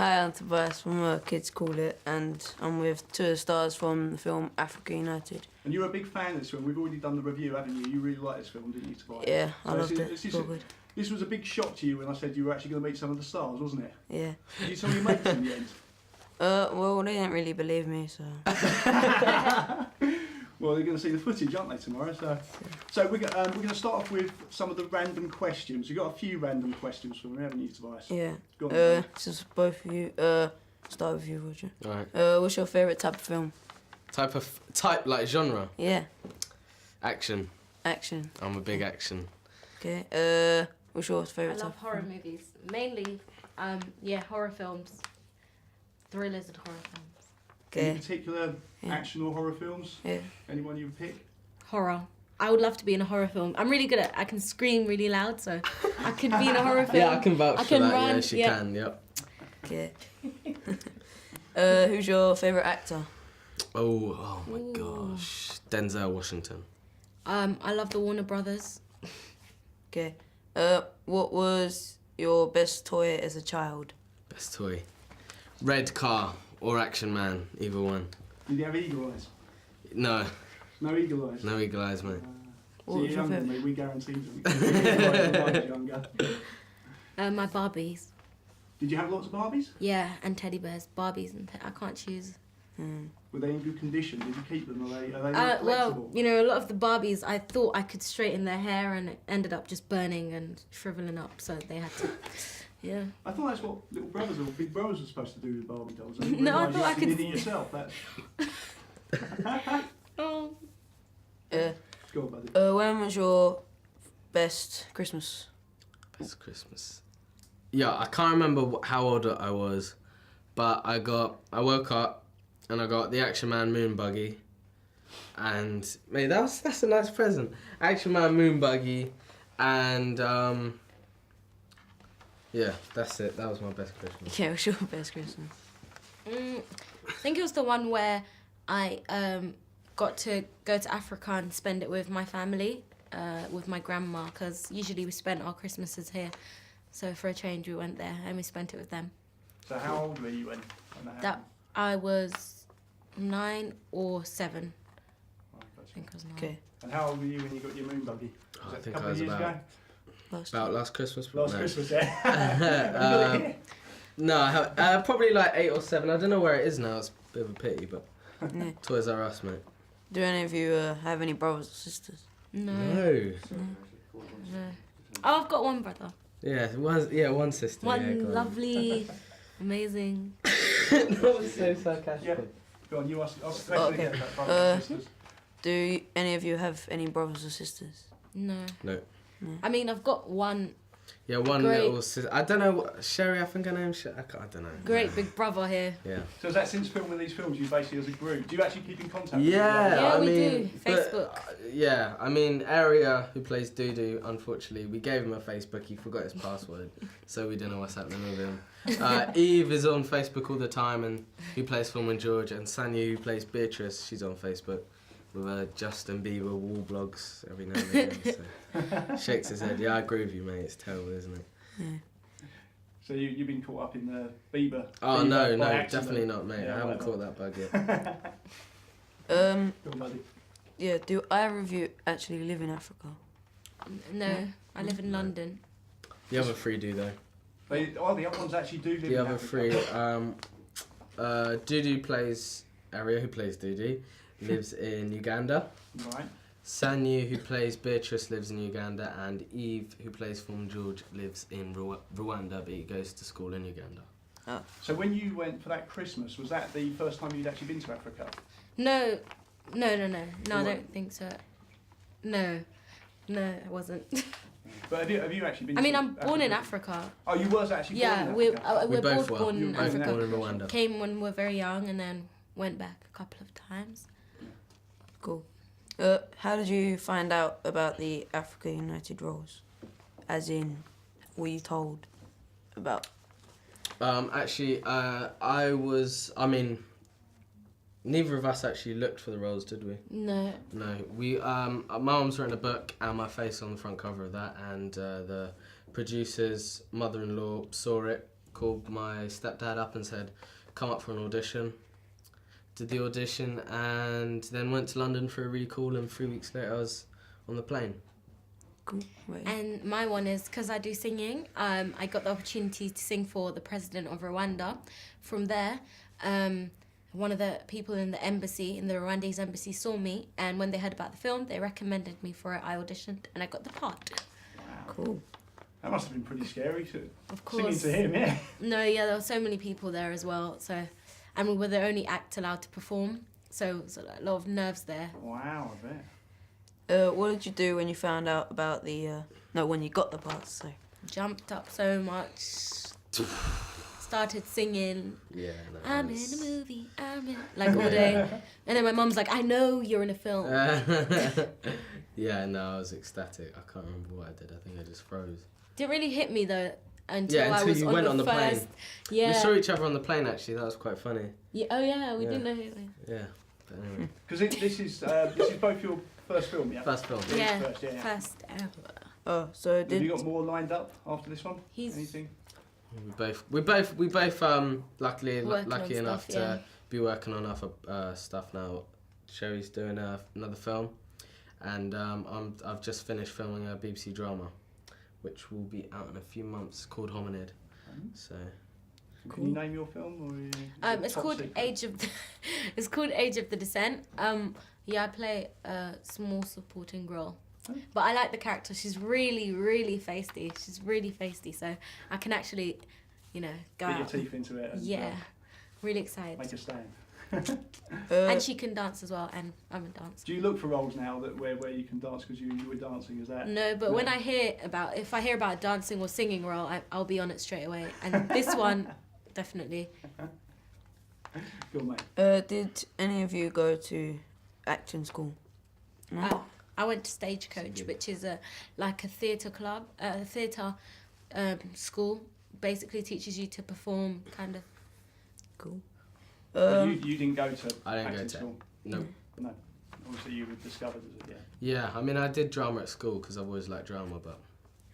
Hi, I'm Tobias from Kids Call It, and I'm with two of the stars from the film Africa United. And you're a big fan of this film. We've already done the review, haven't you? You really like this film, didn't you, Tobias? Yeah, I loved it. It's all good. This was a big shock to you when I said you were actually going to meet some of the stars, wasn't it? Yeah. Did you tell your mates in the end? Well, they didn't really believe me, so... Well, they're going to see the footage, aren't they, tomorrow? So we're going to start off with some of the random questions. You've got a few random questions for me, haven't you, Tobias? Yeah. Go on, since both of you... start with you, Roger. Alright. What's your favourite type of film? Type like genre? Yeah. Action. Action. I'm a big action. Okay. What's your favourite type I love horror movies. Mainly, horror films. Thrillers and horror films. Any particular action or horror films? Yeah. Anyone you would pick? Horror. I would love to be in a horror film. I'm really good at I can scream really loud, so I could be in a horror film. Yeah, I can vouch for that. Run, yeah, she can, yep. Okay. Who's your favourite actor? Oh my gosh. Denzel Washington. I love the Warner Brothers. Okay. What was your best toy as a child? Best toy. Red car or Action Man, either one. Did you have eagle eyes? No. No eagle eyes? No eagle eyes, mate. So you're younger than me, we guarantee them. I was younger. My Barbies. Did you have lots of Barbies? Yeah, and teddy bears. Barbies and I can't choose. Were they in good condition? Did you keep them? Are they not well, flexible? you know, a lot of the Barbies, I thought I could straighten their hair and it ended up just burning and shriveling up, so they had to, yeah. I thought that's what little brothers or big brothers were supposed to do with Barbie dolls. No, I thought I could... You did it yourself. Oh. Go on, buddy. When was your best Christmas? Best Christmas. Yeah, I can't remember how old I was, but I woke up and I got the Action Man moon buggy, and mate, that's a nice present. Action Man moon buggy, and yeah, that's it. That was my best Christmas. Yeah, what's your best Christmas? I think it was the one where I got to go to Africa and spend it with my family, with my grandma, because usually we spent our Christmases here. So for a change, we went there and we spent it with them. So how old were you when that happened? I was 9 or 7. Oh, gotcha. I think I was 9. Okay. And how old were you when you got your moon buggy? I Was it think a couple I was of years about ago? last Christmas. Last No. Christmas, yeah. No, probably like 8 or 7. I don't know where it is now. It's a bit of a pity, but Yeah. Toys R Us, mate. Do any of you have any brothers or sisters? No. No. Oh, I've got one brother. Yeah, one sister. One yeah, go on. lovely, amazing. That was so sarcastic. Yeah. Go on, you ask the question okay. again about brothers and sisters. Do any of you have any brothers or sisters? No. No. I mean, I've got one Yeah, one Great. little sister. I don't know, Sherry, I think her name's I don't know. great big brother here. Yeah. So is that since filming these films, you basically as a group, do you actually keep in contact with Yeah, Yeah, I we mean, do. Facebook. yeah, I mean, Area, who plays Doodoo, unfortunately, we gave him a Facebook, he forgot his password, so we don't know what's happening with him. Eve is on Facebook all the time, and who plays Film and George, and Sanya, who plays Beatrice, she's on Facebook with Justin Bieber wall blogs every now and again. So. Shakes his head. Yeah, I agree with you, mate. It's terrible, isn't it? Yeah. So you've been caught up in the Bieber? Oh, Bieber no, by accident? definitely not, mate. Yeah, I haven't whatever. caught that bug yet. Go on, buddy. Yeah, do either of you actually live in Africa? No, I live in London. The other three do, though. The other ones actually do live The in other Africa. three, Doodoo plays, Area, who plays Doodoo, lives in Uganda. Right. Sanyu, who plays Beatrice, lives in Uganda, and Eve, who plays Film George, lives in Rwanda, but he goes to school in Uganda. So when you went for that Christmas, was that the first time you'd actually been to Africa? No, I don't think so. No, it wasn't. But have you actually been I mean, to I'm born in Africa. Oh, you was actually Yeah, born in we're Africa? We both both were. born You in were both Africa. born in Rwanda. Came when we were very young and then went back a couple of times. Cool. How did you find out about the Africa United roles? As in, were you told about? Actually, neither of us actually looked for the roles, did we? No. No, my mum's written a book and my face on the front cover of that, and the producer's mother-in-law saw it called my stepdad up and said, come up for an audition. Did the audition and then went to London for a recall, and 3 weeks later I was on the plane. Cool. Wait. And my one is, because I do singing, I got the opportunity to sing for the president of Rwanda. From there, one of the people in the embassy, in the Rwandese embassy, saw me, and when they heard about the film, they recommended me for it. I auditioned, and I got the part. Wow. Cool. That must have been pretty scary. Of course. Singing to him, yeah. No, yeah, there were so many people there as well. So, and we were the only act allowed to perform, so a lot of nerves there. Wow, I bet. What did you do when you found out about the? No, when you got the parts. So. Jumped up so much. Started singing. Yeah. No, I'm in a movie. I'm in like all day, and then my mum's like, "I know you're in a film." Yeah, no, I was ecstatic. I can't remember what I did. I think I just froze. Didn't really hit me though until I until was you on went the on the first. plane. Yeah. We saw each other on the plane actually. That was quite funny. Yeah. Oh yeah, we Yeah. didn't know who. Yeah. But anyway. Because this is both your first film, yeah? First film. Yeah. First, yeah. First ever. Oh, so Have did you got more lined up after this one? He's Anything? We both lucky Working on enough stuff, to yeah. be working on other stuff now. Sherry's doing another film, and I've just finished filming a BBC drama, which will be out in a few months, called Hominid. So Can you name your film? Or it's called Age of. It's called Age of the Descent. Yeah, I play a small supporting role. But I like the character. She's really, really feisty. She's really feisty, so I can actually, go Get your out. teeth into it. And, Yeah, really excited. make a stand. And she can dance as well, and I'm a dancer. Do you look for roles now where you can dance because you enjoy dancing? Is that? No, but when if I hear about a dancing or singing role, I'll be on it straight away. And this one, definitely. Good mate. did any of you go to acting school? No. I went to Stagecoach, which is like a theatre club, theatre school. Basically teaches you to perform, kind of. Cool. But you didn't go to I didn't acting go to. school? No. No. Obviously you were discovered as a Yeah, I mean I did drama at school because I've always liked drama, but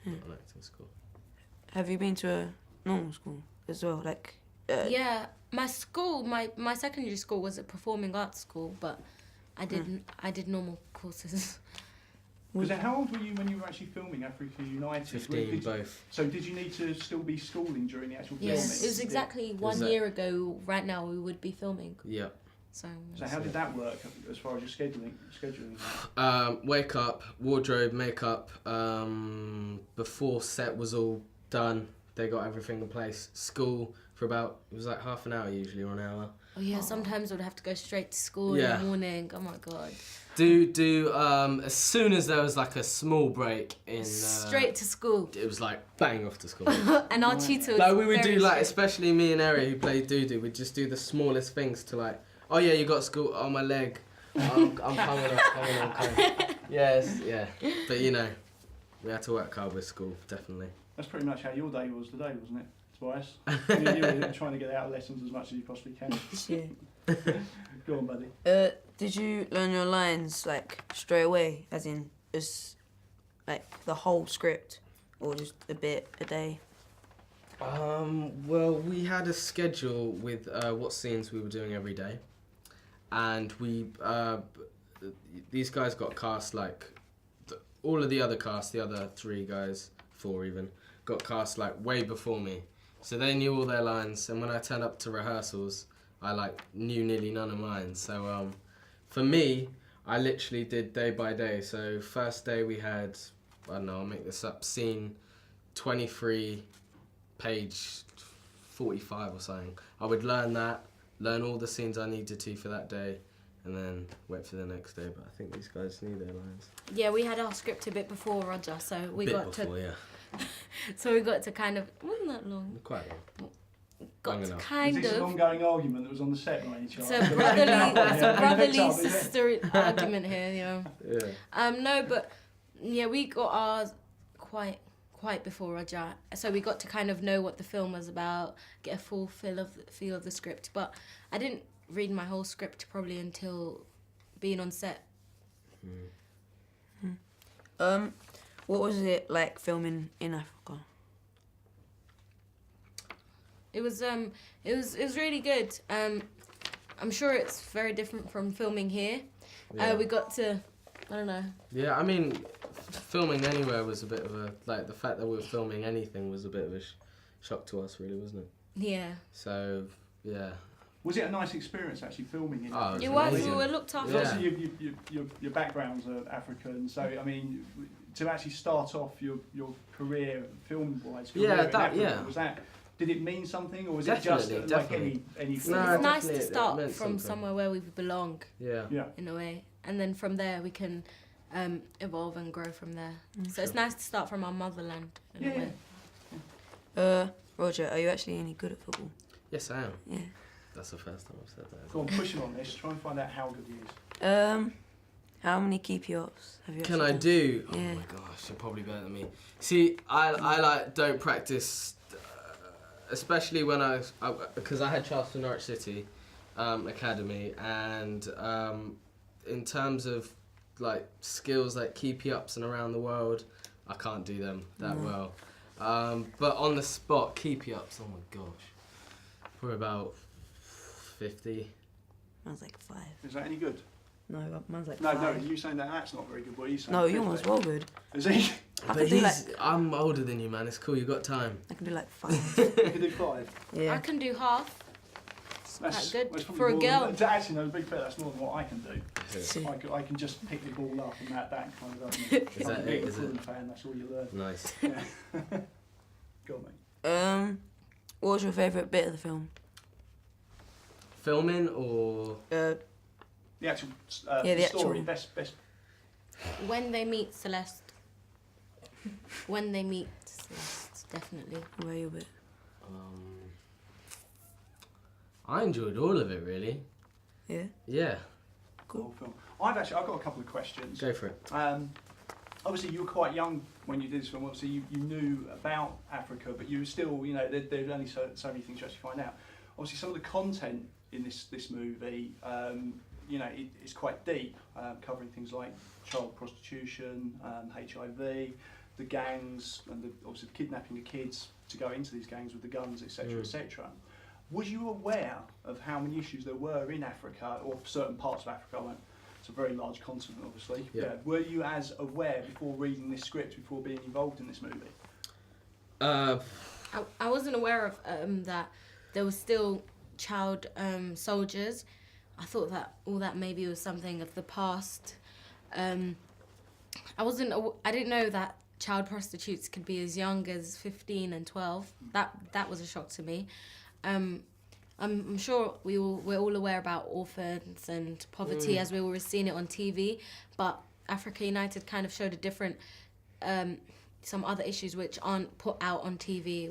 not an acting school. Have you been to a normal school as well? Like. Yeah, my school, my secondary school was a performing arts school, but I did normal courses. Because how old were you when you were actually filming Africa United? 15 both. So did you need to still be schooling during the actual Yes, filming? it was exactly one year ago. Right now, we would be filming. Yeah. So how did that work as far as your scheduling? Wake up, wardrobe, makeup. Before set was all done, they got everything in place. School for it was like half an hour usually, or an hour. Oh yeah, sometimes we'd have to go straight to school Yeah. in the morning. Oh my god. Do as soon as there was like a small break in Straight to school. it was like bang off to school. And our tutor was Like we would very do like, strict. especially me and Eri who played Doodoo, we'd just do the smallest things to like, oh yeah, you got school, oh my leg, I'm coming. Yes, yeah. But we had to work hard with school, definitely. That's pretty much how your day was today, wasn't it, Tobias? you were trying to get out of lessons as much as you possibly can. Yeah. Go on, buddy. Did you learn your lines like straight away, as in just like the whole script, or just a bit a day? Well, we had a schedule with what scenes we were doing every day, and these guys got cast like all of the other cast, the other 3 guys, 4 even, got cast like way before me, so they knew all their lines. And when I turned up to rehearsals, I like knew nearly none of mine. So for me, I literally did day by day. So first day we had, I don't know, I'll make this up, scene 23, page 45 or something. I would learn all the scenes I needed to for that day, and then wait for the next day. But I think these guys knew their lines. Yeah, we had our script a bit before Roger, so we got yeah. to kind of wasn't that long. Quite long. Got Long to enough. kind Is this an of. ongoing argument that was on the set by any chance? It's a brotherly Yeah. sister argument here, Yeah. No, but yeah, we got ours quite before Roger, so we got to kind of know what the film was about, get a full feel of the script. But I didn't read my whole script probably until being on set. What was it like filming in Africa? It was really good. I'm sure it's very different from filming here. Yeah. We got to, I don't know. Yeah, I mean, filming anywhere was a bit of a, like, the fact that we were filming anything was a bit of a shock to us, really, wasn't it? Yeah. So, yeah. Was it a nice experience actually filming in? Oh, It was. amazing. We were looked after. Yeah. Obviously, your backgrounds are African, so I mean, to actually start off your career film-wise, was that? Did it mean something, or was it just like any? It's No, nice to definitely it start meant from something. somewhere where we belong, Yeah. in a way, and then from there we can evolve and grow from there. So it's Sure. nice to start from our motherland in a way. Roger, are you actually any good at football? Yes, I am. Yeah. That's the first time I've said that. Go on, push him on this. Try and find out how good he is. How many keepy-ups have you Can actually I done? do? Yeah. Oh my gosh, you're probably better than me. See, I like don't practice, especially when because I had Charleston Norwich City Academy, and in terms of like skills like keepy ups and around the world, I can't do them that well. But on the spot, keepy ups, oh my gosh, probably about 50. Mine's like 5. Is that any good? No, mine's like No, 5. no. You saying that's not very good? What are you saying? No, your one's well good. Is he? I But can do like I'm older than you, man. It's cool. You got time. I can do like 5. You can do 5. I Yeah. can do half. That's good that's probably for a more girl. Than, actually, no, big fair. That's more than what I can do. See. I can just pick the ball up and that kind of. Is that it? Is it? Fan, that's all you learn. Nice. Yeah. Go on, mate. What was your favourite bit of the film? Filming or The actual Yeah, the story. actual- Best. When they meet Celeste. When they meet Celeste, definitely. Where your bit? I enjoyed all of it really. Yeah. Yeah. Cool film. I've got a couple of questions. Go for it. Obviously, you were quite young when you did this film. Obviously, you knew about Africa, but you were still, there's only so many things you actually find out. Obviously, some of the content in this movie, it's quite deep, covering things like child prostitution, HIV, the gangs, and obviously kidnapping the kids to go into these gangs with the guns, etc., etc. Was you aware of how many issues there were in Africa, or certain parts of Africa? It's a very large continent, obviously. Yeah. Were you as aware before reading this script, before being involved in this movie? I wasn't aware of that there was still child soldiers. I thought that all that maybe was something of the past. I didn't know that child prostitutes could be as young as 15 and 12. That was a shock to me. I'm sure we're all aware about orphans and poverty as we were seeing it on TV, but Africa United kind of showed a different, some other issues which aren't put out on TV.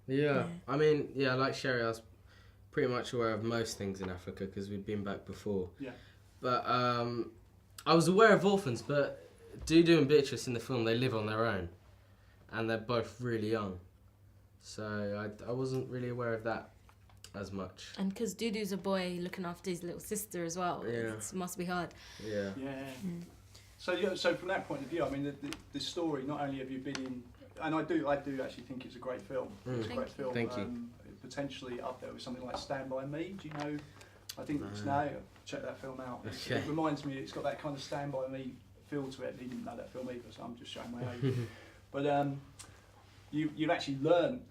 Yeah. I mean, like Sherry, I was pretty much aware of most things in Africa because we'd been back before. Yeah. But I was aware of orphans, but Dudu and Beatrice in the film, they live on their own, and they're both really young. So I wasn't really aware of that as much. And because Dudu's a boy looking after his little sister as well, it must be hard. Yeah. Yeah. So from that point of view, I mean, the story. Not only have you been in, and I do actually think it's a great film. It's a great film. Thank you. Potentially up there with something like Stand By Me. Do you know? I think it's now. Check that film out. Okay. It reminds me. It's got that kind of Stand By Me feel to it. He didn't know that film either, so I'm just showing my age. But you've actually learned.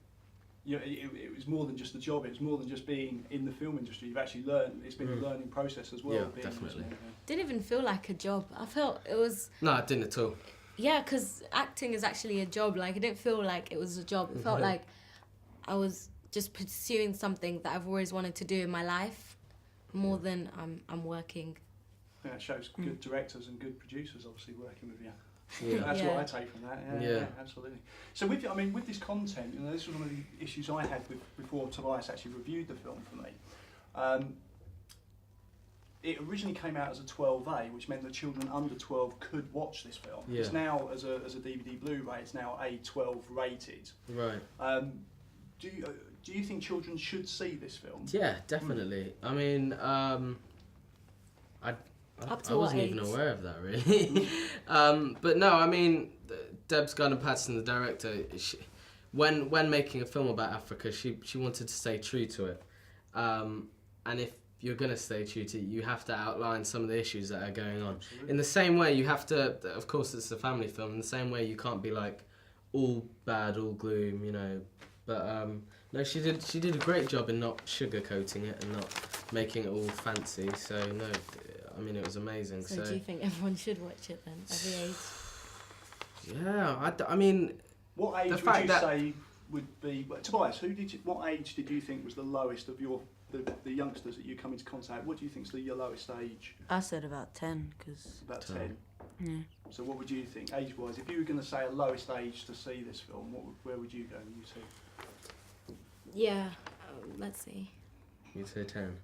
It was more than just a job. It was more than just being in the film industry. You've actually learned. It's been a learning process as well. Yeah, being definitely. Didn't even feel like a job. I felt it was. No, I didn't at all. Yeah, because acting is actually a job. Like, it didn't feel like it was a job. It felt like I was just pursuing something that I've always wanted to do in my life, more than I'm working. Yeah, it shows good directors and good producers obviously working with you. Yeah. That's Yeah. what I take from that. Yeah, absolutely. So with this content, this was one of the issues I had before Tobias actually reviewed the film for me. It originally came out as a 12A, which meant that children under 12 could watch this film. Yeah. It's now as a DVD Blu-ray. It's now A12 rated. Right. Do you think children should see this film? Yeah, definitely. I mean, I Up to I what wasn't even age? aware of that really. But no, I mean, Deb's Gunn and Patterson, the director, when making a film about Africa, she wanted to stay true to it. And if you're going to stay true to it, you have to outline some of the issues that are going on. Absolutely. In the same way, you have to, of course, it's a family film. In the same way, you can't be like all bad, all gloom, you know. But no, she did a great job in not sugarcoating it and not making it all fancy. So no, I mean it was amazing. So do you think everyone should watch it then, every age? Yeah, I mean, What age The would fact you that- say would be... Tobias, what age did you think was the lowest of the youngsters that you come into contact? What do you think is your lowest age? I said about 10, because... About 10. 10. Yeah. So what would you think, age-wise? If you were going to say a lowest age to see this film, where would you go, you two? Yeah, let's see. you'd say 10.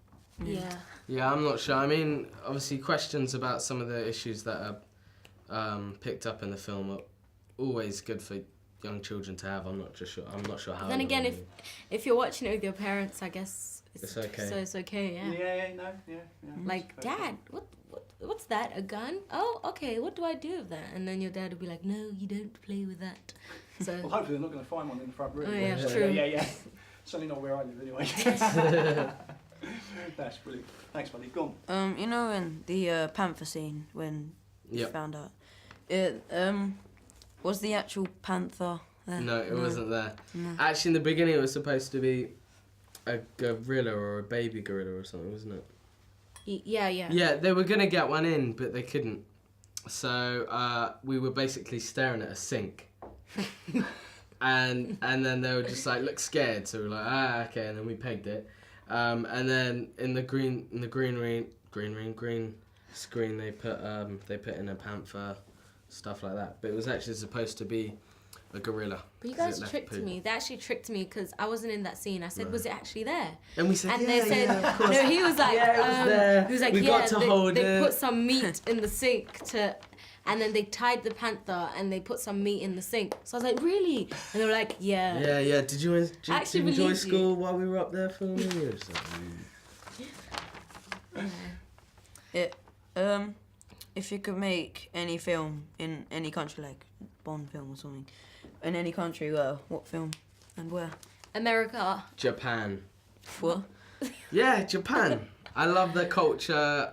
Yeah. Yeah, I'm not sure. I mean, obviously, questions about some of the issues that are picked up in the film are always good for young children to have. I'm not sure how. Then old again, they will if you're watching it with your parents, I guess It's okay. So it's okay, yeah. Yeah. Like, That's fair. Dad, what's that? A gun? Oh, okay. What do I do with that? And then your dad will be like, no, you don't play with that. So Well, hopefully they're not going to find one in the front room. Oh, yeah, that's true. Yeah. Certainly not where I live, anyway. That's brilliant. Thanks, buddy. Go on. You know, in the panther scene when you Yep. found out, it was the actual panther there? No, it wasn't there. No. Actually, in the beginning, it was supposed to be a gorilla or a baby gorilla or something, wasn't it? yeah. Yeah, they were gonna get one in, but they couldn't. So we were basically staring at a sink, and then they were just like look scared. So we were like, okay, and then we pegged it, and then in the green screen they put in a panther, stuff like that. But it was actually supposed to be a gorilla. But you 'cause it guys left tricked poo. me. They actually tricked me because I wasn't in that scene. I said, No. was it actually there? And we said, And yeah, they said, yeah, of course. no, he was like, Yeah, it was there. he was like, We yeah, got to hold they it. put some meat in the sink and then they tied the panther and they put some meat in the sink. So I was like, really? And they were like, yeah. Yeah. Did you actually enjoy believe you. school while we were up there filming? You were just like, If you could make any film in any country, like Bond film or something, in any country, what film and where? America. Japan. What? Yeah, Japan. I love their culture.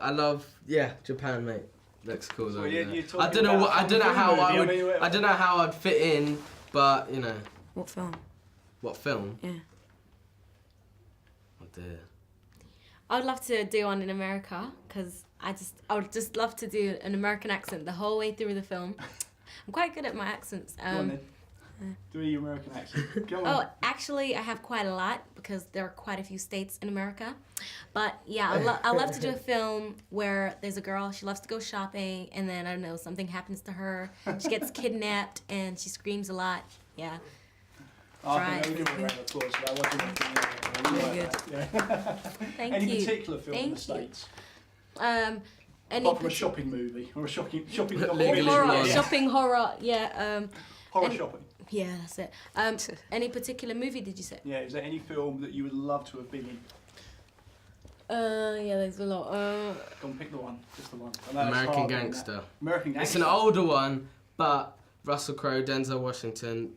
Japan, mate. Looks cool though. Well, you know. you're I talking don't know about how film I movie, would. I don't know how I'd fit in, but you know, What film? what film? Yeah. Oh dear. I would love to do one in America because I would just love to do an American accent the whole way through the film. I'm quite good at my accents. Go on then. Do your American accent. Go on. Oh, actually, I have quite a lot because there are quite a few states in America. But yeah, I love to do a film where there's a girl, she loves to go shopping, and then, I don't know, something happens to her. She gets kidnapped, and she screams a lot. Yeah. I think we give a round of applause for that. Wasn't it? Very good. Yeah. Thank Any you. particular film in the Thank you. States? Any Apart from a shopping movie or a shopping Legally horror, Blonde. shopping horror, yeah. horror any- shopping. Yeah, that's it. Any particular movie did you say? Yeah, is there any film that you would love to have been in? Yeah, there's a lot. Go on, pick the one, just the one. I know it's American hard doing that. Gangster. American Gangster. It's an older one, but Russell Crowe, Denzel Washington.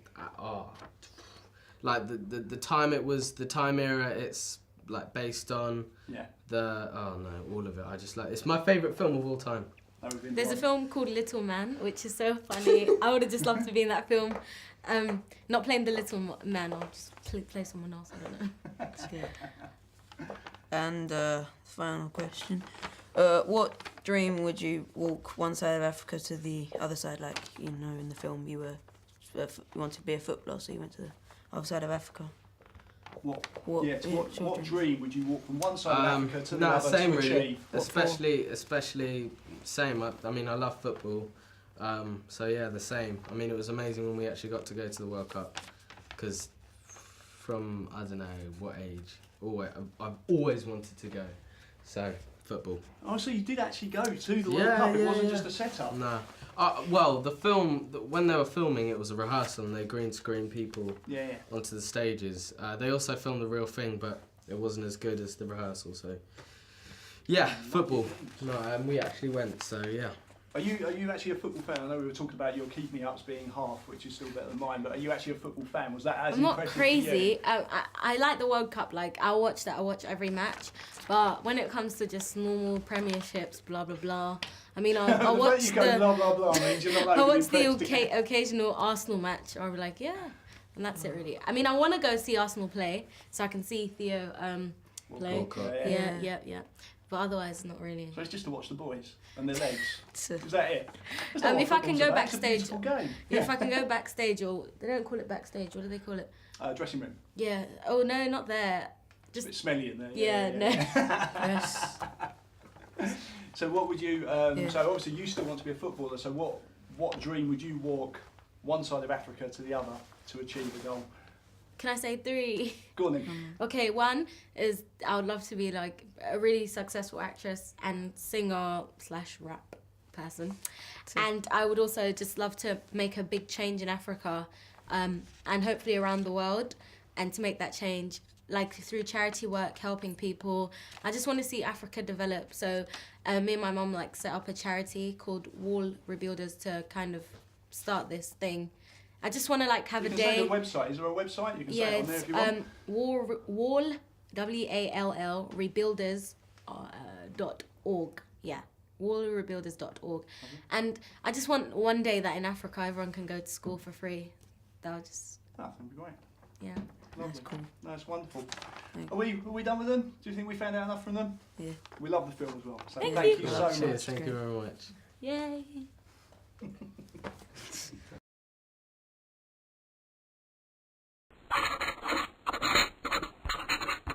Like the time it was, the time era it's like based on. Yeah, All of it. I just like. It's my favourite film of all time. that would have been There's a one. film called Little Man, which is so funny. I would have just loved to be in that film. Not playing the little man, I'll just play someone else. I don't know. Yeah. And final question: what dream would you walk one side of Africa to the other side? Like in the film, you wanted to be a footballer, so you went to the other side of Africa. What What your dream would you walk from one side of Africa to the No, other same to really. achieve? What for? Especially same. I mean, I love football. So yeah, the same. I mean, it was amazing when we actually got to go to the World Cup, because from I don't know what age, I've always wanted to go. So football. Oh, so you did actually go to the World Yeah, Cup? It yeah, wasn't yeah. just a setup. No. Well, the film when they were filming, it was a rehearsal, and they green screen people Yeah. onto the stages. They also filmed the real thing, but it wasn't as good as the rehearsal. So yeah, football. No, and we actually went. So yeah. Are you actually a football fan? I know we were talking about your keep me ups being half, which is still better than mine. But are you actually a football fan? Was that as I'm not impressive crazy. for you? I like the World Cup. Like I'll watch that. I watch every match. But when it comes to just normal premierships, blah blah blah. I mean, I'll watch you go, blah, blah, blah, means you're not I'll watch the impressed again. occasional Arsenal match. I'll be like, yeah, and that's it really. I mean, I want to go see Arsenal play so I can see Theo play. Walcott. Yeah. But otherwise, not really. So it's just to watch the boys and their legs. It's Is that it? That's not what If I can football's go about, it's a backstage, beautiful game. if I can go backstage, or they don't call it backstage. What do they call it? Dressing room. Yeah. Oh no, not there. It's a bit smelly in there. Yeah, no. yes. So what would you? So obviously you still want to be a footballer. So what dream would you walk one side of Africa to the other to achieve a goal? Can I say 3? Go on then. Okay, 1 is I would love to be like a really successful actress and singer/rap person. And I would also just love to make a big change in Africa and hopefully around the world, and to make that change like through charity work, helping people. I just want to see Africa develop. So me and my mum like set up a charity called Wall Rebuilders to kind of start this thing. I just want to like have You a can say day. the website. Is there a website? You can say Yeah, it on there it's if you want. Wall WALL Rebuilders .org. Yeah, wallrebuilders.org. And I just want one day that in Africa everyone can go to school for free. That would just That'd be great. yeah. Lovely. That's cool. That's wonderful. Thank Are we done with them? Do you think we found out enough from them? Yeah. We love the film as well. So Thank thank you. you so Cheers, much. thank you very much. Yay.